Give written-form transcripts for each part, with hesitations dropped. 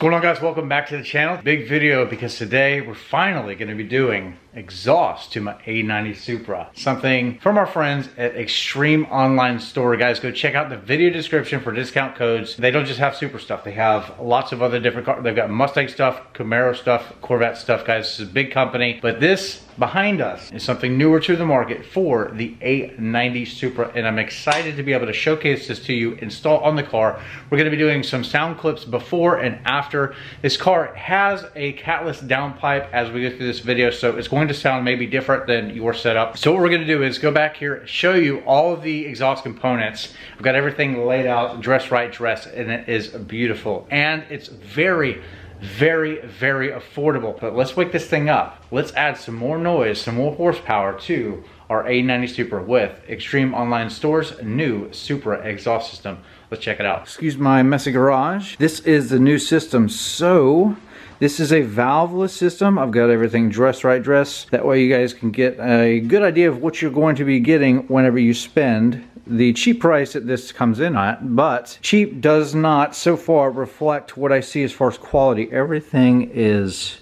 going on, guys? Welcome back to the channel. Big video because today we're finally going to be doing exhaust to my A90 Supra. Something from our friends at Extreme Online Store. Guys, go check out the video description for discount codes. They don't just have Supra stuff. They have lots of other different cars. They've got Mustang stuff, Camaro stuff, Corvette stuff, guys. This is a big company. But this behind us is something newer to the market for the A90 Supra, and I'm excited to be able to showcase this to you, install on the car. We're going to be doing some sound clips before and after. This car has a catless downpipe as we go through this video, so it's going to sound maybe different than your setup. So what we're going to do is go back here, show you all of the exhaust components. I've got everything laid out, dress right dress, and it is beautiful. And it's very affordable. But let's wake this thing up. Let's add some more noise, some more horsepower to our A90 Supra with Extreme Online Store's new Supra exhaust system. Let's check it out. Excuse my messy garage. This is the new system. So this is a valveless system. I've got everything dress right dress. That way you guys can get a good idea of what you're going to be getting whenever you spend the cheap price that this comes in at. But cheap does not so far reflect what I see as far as quality. Everything is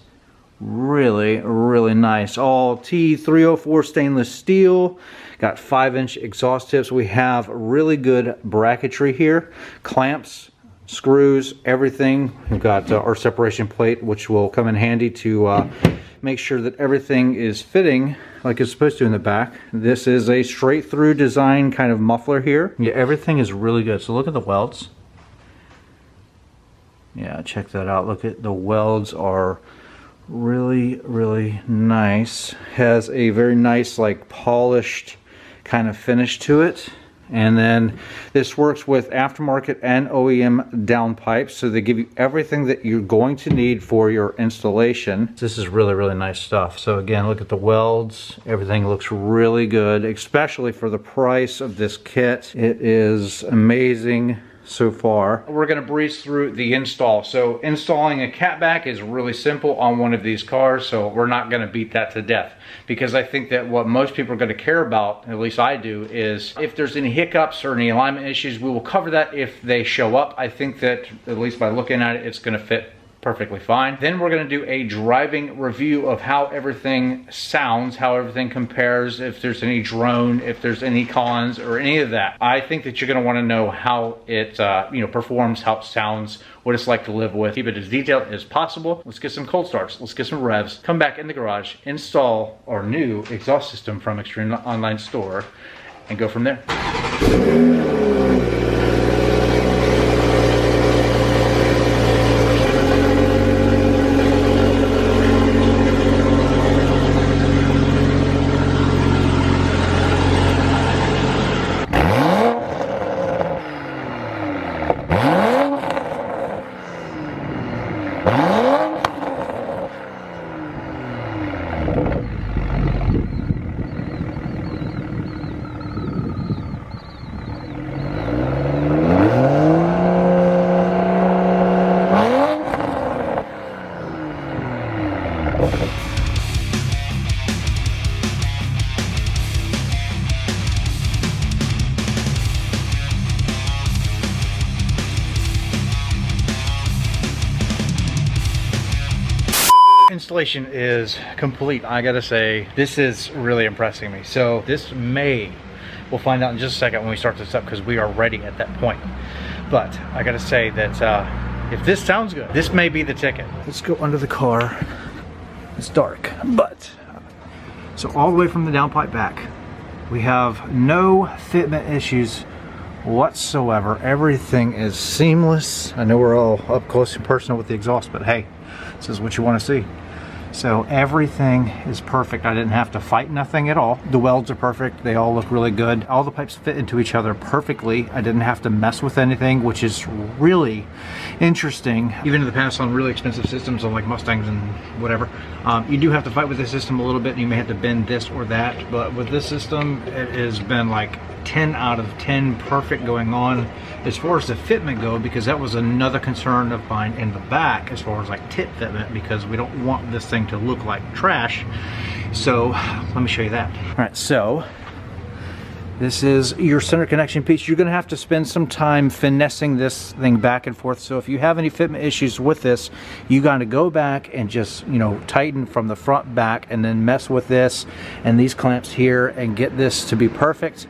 really nice. All T304 stainless steel. Got 5-inch exhaust tips. We have really good bracketry here. Clamps, screws, everything. We've got our separation plate, which will come in handy to make sure that everything is fitting like it's supposed to in the back. This is a straight through design kind of muffler here. Yeah, everything is really good. So look at the welds. Yeah, check that out. Look at the welds are really nice. Has a very nice like polished kind of finish to it. And then this works with aftermarket and OEM downpipes, so they give you everything that you're going to need for your installation. This is really nice stuff. So again, look at the welds. Everything looks really good, especially for the price of this kit. It is amazing so far. We're going to breeze through the install. So installing a catback is really simple on one of these cars, so we're not going to beat that to death, because I think that what most people are going to care about, at least I do, is if there's any hiccups or any alignment issues. We will cover that if they show up. I think that, at least by looking at it, it's going to fit perfectly fine. Then we're going to do a driving review of how everything sounds, how everything compares, if there's any drone, if there's any cons or any of that. I think that you're going to want to know how it performs, how it sounds, what it's like to live with. Keep it as detailed as possible. Let's get some cold starts. Let's get some revs. Come back in the garage, install our new exhaust system from Extreme Online Store, and go from there. Installation is complete. I gotta say, this is really impressing me. So this we'll find out in just a second when we start this up, because we are ready at that point. But I gotta say that if this sounds good, this may be the ticket. Let's go under the car. It's dark, but so all the way from the downpipe back, we have no fitment issues whatsoever. Everything is seamless. I know we're all up close and personal with the exhaust, but hey, this is what you want to see. So everything is perfect. I didn't have to fight nothing at all. The welds are perfect. They all look really good. All the pipes fit into each other perfectly. I didn't have to mess with anything, which is really interesting. Even in the past on really expensive systems on like Mustangs and whatever, you do have to fight with the system a little bit, and you may have to bend this or that. But with this system, it has been like 10 out of 10 perfect going on as far as the fitment go, because that was another concern of mine in the back as far as like tip fitment, because we don't want this thing to look like trash. So let me show you that. All right, so This is your center connection piece. You're gonna have to spend some time finessing this thing back and forth. So if you have any fitment issues with this, you gotta go back and just, you know, tighten from the front back and then mess with this and these clamps here and get this to be perfect.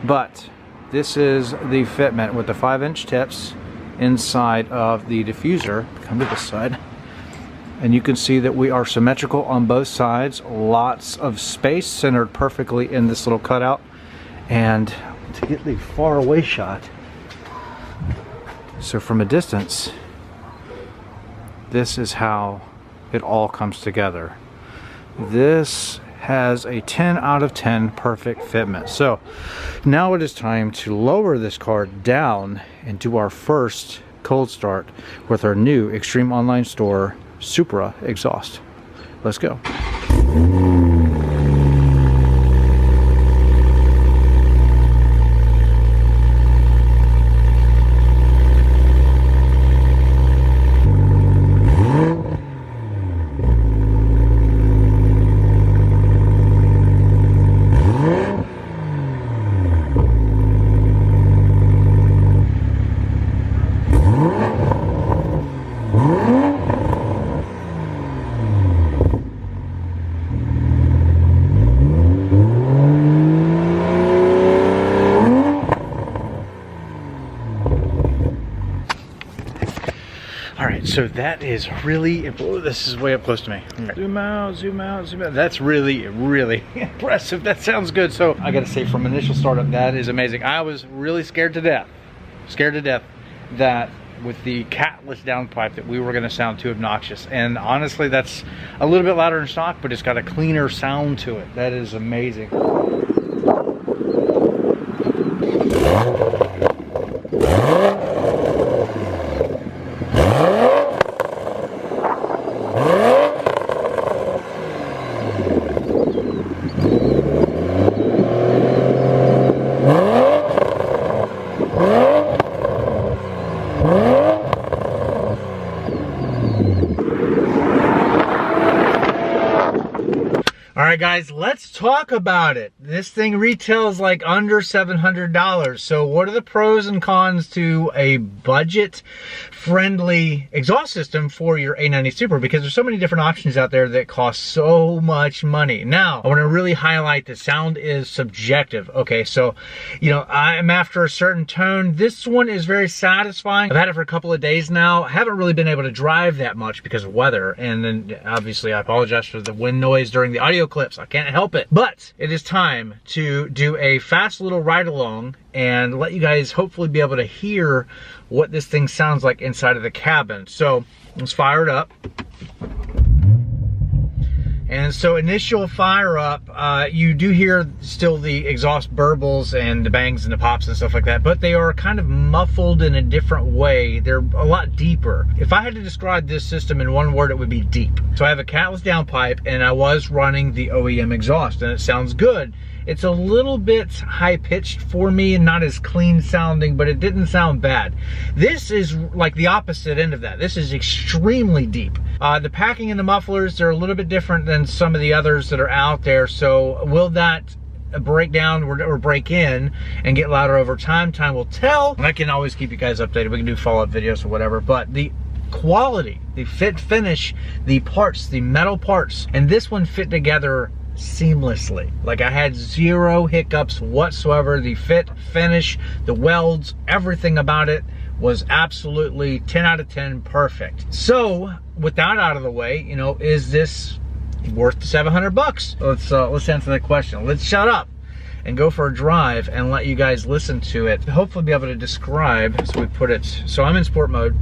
But this is the fitment with the 5-inch tips inside of the diffuser. Come to this side. And you can see that we are symmetrical on both sides. Lots of space centered perfectly in this little cutout. And to get the far away shot, so from a distance, this is how it all comes together. This has a 10 out of 10 perfect fitment. So now it is time to lower this car down and do our first cold start with our new Extreme Online Store Supra exhaust. Let's go. So that is really, oh, this is way up close to me. Zoom out, zoom out, zoom out. That's really, really impressive. That sounds good. So I gotta say, from initial startup, that is amazing. I was really scared to death that with the catless downpipe that we were gonna sound too obnoxious. And honestly, that's a little bit louder in stock, but it's got a cleaner sound to it. That is amazing. Alright guys, let's talk about it. This thing retails like under $700. So what are the pros and cons to a budget-friendly exhaust system for your A90 Supra? Because there's so many different options out there that cost so much money. Now, I want to really highlight that sound is subjective. Okay, so, you know, I'm after a certain tone. This one is very satisfying. I've had it for a couple of days now. I haven't really been able to drive that much because of weather. And then, obviously, I apologize for the wind noise during the audio clips. I can't help it. But it is time to do a fast little ride along and let you guys hopefully be able to hear what this thing sounds like inside of the cabin. So let's fire it up. And so initial fire up, you do hear still the exhaust burbles and the bangs and the pops and stuff like that, but they are kind of muffled in a different way. They're a lot deeper. If I had to describe this system in one word, it would be deep. So I have a catless downpipe and I was running the OEM exhaust and it sounds good. It's a little bit high pitched for me and not as clean sounding, but it didn't sound bad. This is like the opposite end of that. This is extremely deep. The packing and the mufflers, they're a little bit different than some of the others that are out there. So will that break down or break in and get louder over time? Time will tell. And I can always keep you guys updated. We can do follow-up videos or whatever, but the quality, the fit finish, the parts, the metal parts, and this one fit together seamlessly. Like I had zero hiccups whatsoever. The fit, finish, the welds, everything about it was absolutely 10 out of 10 perfect. So with that out of the way, you know, is this worth the $700? Let's answer that question. Let's shut up and go for a drive and let you guys listen to it. Hopefully be able to describe, so we put it, so I'm in sport mode.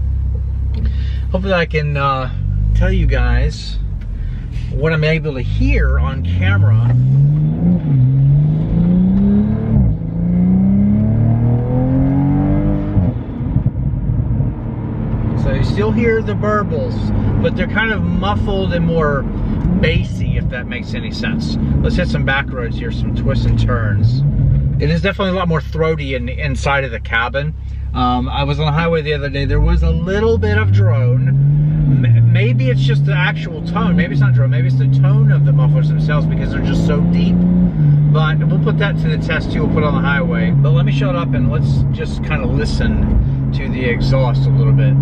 Hopefully I can tell you guys what I'm able to hear on camera. So you still hear the burbles, but they're kind of muffled and more bassy, if that makes any sense. Let's hit some back roads here, some twists and turns. It is definitely a lot more throaty in the inside of the cabin. I was on the highway the other day. There was a little bit of drone. Maybe it's just the actual tone. Maybe it's not drone. Maybe it's the tone of the mufflers themselves because they're just so deep. But but we'll put that to the test too. We'll put it on the highway. But let me shut up and let's just kind of listen to the exhaust a little bit.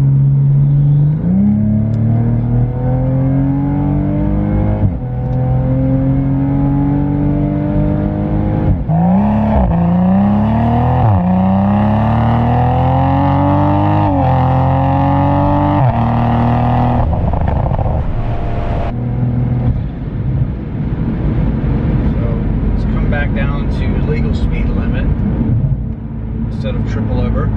Down to legal speed limit instead of triple over.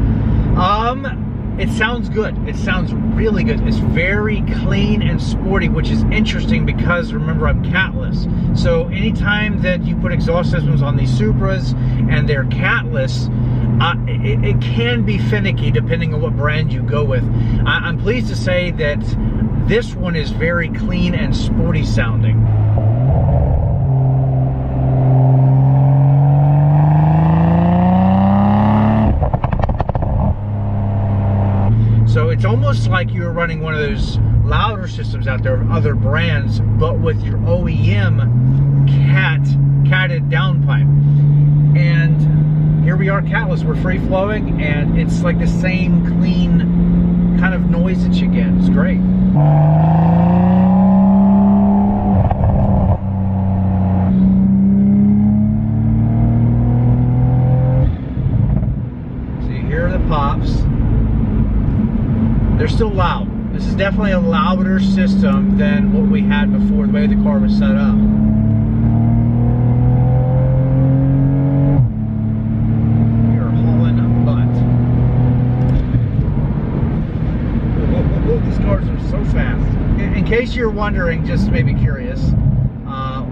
It sounds good. It sounds really good. It's very clean and sporty, which is interesting because remember, I'm catless. So anytime that you put exhaust systems on these Supras and they're catless, it can be finicky depending on what brand you go with. I'm pleased to say that this one is very clean and sporty sounding. So it's almost like you're running one of those louder systems out there of other brands, but with your OEM catted downpipe. And here we are catless, we're free flowing, and it's like the same clean kind of noise that you get. It's great. So you hear the pops. They're still loud. This is definitely a louder system than what we had before, the way the car was set up. You're hauling butt. These cars are so fast. In case you're wondering, just maybe curious,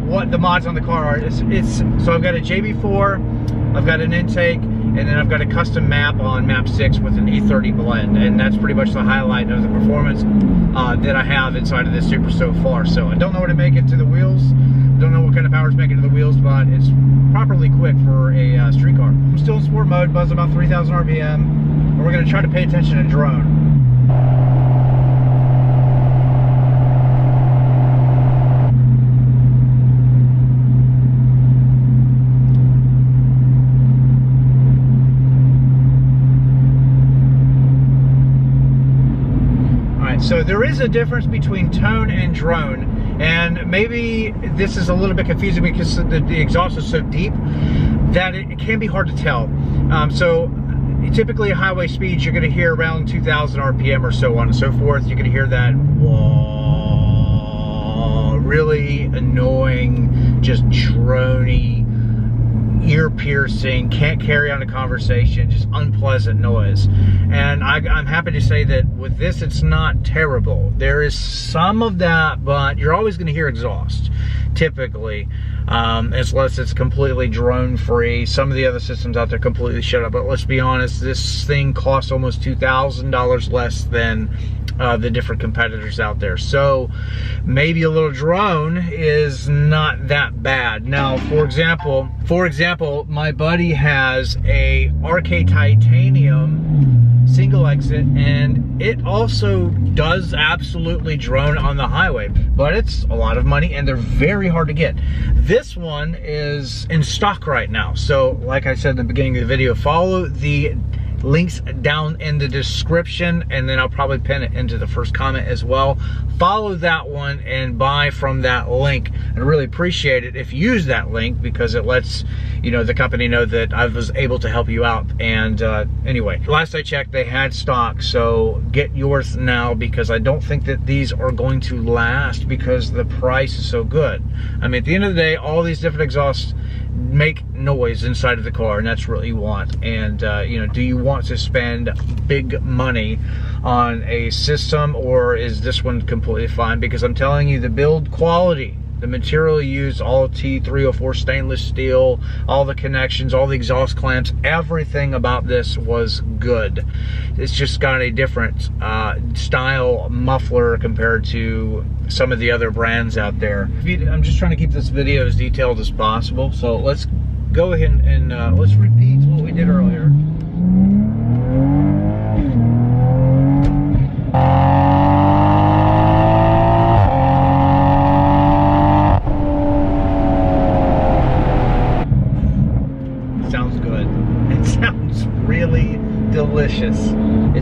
what the mods on the car are, so I've got a JB4, I've got an intake, and then I've got a custom map on map 6 with an E30 blend, and that's pretty much the highlight of the performance that I have inside of this Supra so far. So I don't know what to make it to the wheels, don't know what kind of power to make it to the wheels, but it's properly quick for a street car. I'm still in sport mode, buzzing about 3,000 RPM, and we're going to try to pay attention to drone. So there is a difference between tone and drone, and maybe this is a little bit confusing because the exhaust is so deep that it can be hard to tell. So typically at highway speeds, you're going to hear around 2,000 RPM or so on and so forth. You're going to hear that whoa, really annoying, just droney, ear-piercing, can't carry on a conversation, just unpleasant noise. And I'm happy to say that with this, it's not terrible. There is some of that, but you're always going to hear exhaust, typically, unless it's completely drone-free. Some of the other systems out there completely shut up, but let's be honest, this thing costs almost $2,000 less than the different competitors out there. So maybe a little drone is not that bad. Now, for example, my buddy has a RK Titanium single exit, and it also does absolutely drone on the highway, but it's a lot of money and they're very hard to get. This one is in stock right now. So like I said in the beginning of the video, follow the links down in the description, and then I'll probably pin it into the first comment as well. Follow that one and buy from that link. I really appreciate it if you use that link, because it lets the company know that I was able to help you out. And anyway, last I checked, they had stock, so get yours now, because I don't think that these are going to last because the price is so good. I mean, at the end of the day, all these different exhausts make noise inside of the car, and that's what you want. And do you want to spend big money on a system, or is this one completely fine? Because I'm telling you, the build quality, the material used, all T304 stainless steel, all the connections, all the exhaust clamps, everything about this was good. It's just got a different style muffler compared to some of the other brands out there. I'm just trying to keep this video as detailed as possible, so let's go ahead and let's repeat what we did earlier.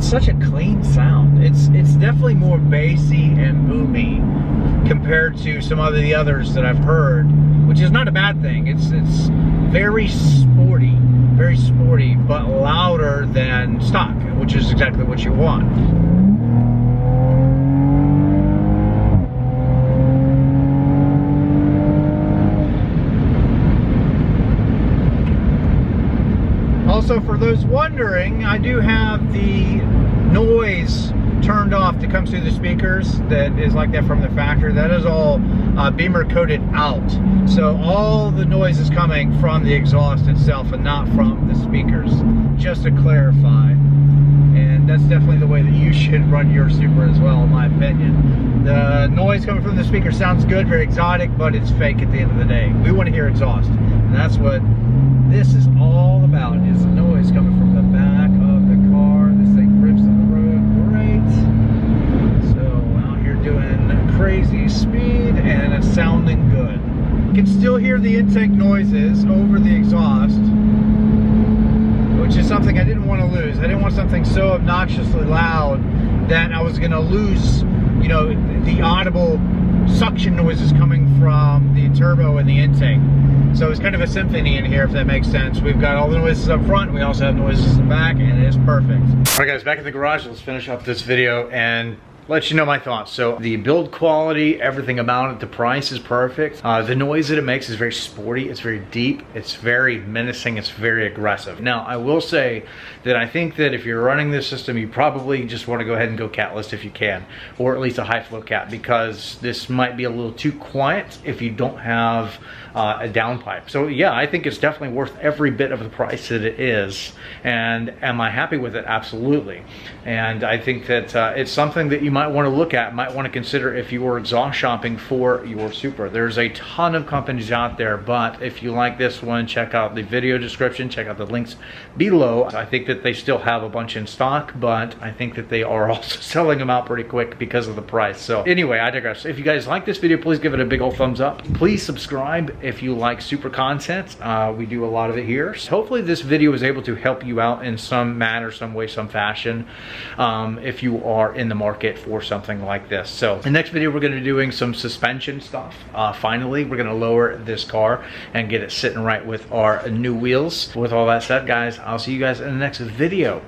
such a clean sound. It's definitely more bassy and boomy compared to some of the others that I've heard, which is not a bad thing. It's very sporty, but louder than stock, which is exactly what you want. Also, for those wondering, I do have the noise turned off that comes through the speakers that is like that from the factory. That is all beamer coated out. So all the noise is coming from the exhaust itself and not from the speakers, just to clarify. And that's definitely the way that you should run your Supra as well, in my opinion. The noise coming from the speaker sounds good, very exotic, but it's fake at the end of the day. We want to hear exhaust. And that's what this is all about, is the noise coming from the back of the car. This thing rips on the road great. So out here doing crazy speed and it's sounding good. You can still hear the intake noises over the exhaust, which is something I didn't want to lose. I didn't want something so obnoxiously loud that I was going to lose, you know, the audible suction noises coming from the turbo and the intake. So it's kind of a symphony in here, if that makes sense. We've got all the noises up front, we also have noises in the back, and it's perfect. All right guys, back in the garage, let's finish up this video and let you know my thoughts. So the build quality, everything about it, the price is perfect. The noise that it makes is very sporty, it's very deep, it's very menacing, it's very aggressive. Now, I will say that I think that if you're running this system, you probably just want to go ahead and go catless if you can, or at least a high flow cat, because this might be a little too quiet if you don't have a downpipe. So yeah, I think it's definitely worth every bit of the price that it is. And am I happy with it? Absolutely. And I think that it's something that you might want to look at, might want to consider if you were exhaust shopping for your Supra. There's a ton of companies out there, but if you like this one, check out the video description, check out the links below. I think that they still have a bunch in stock, but I think that they are also selling them out pretty quick because of the price. So anyway, I digress. If you guys like this video, please give it a big old thumbs up. Please subscribe if you like Supra content. We do a lot of it here. So hopefully this video was able to help you out in some manner, some way, some fashion, if you are in the market for something like this. So in the next video, we're going to be doing some suspension stuff. Finally, we're going to lower this car and get it sitting right with our new wheels. With all that said, guys, I'll see you guys in the next video.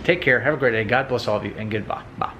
Take care, have a great day, God bless all of you, and goodbye. Bye.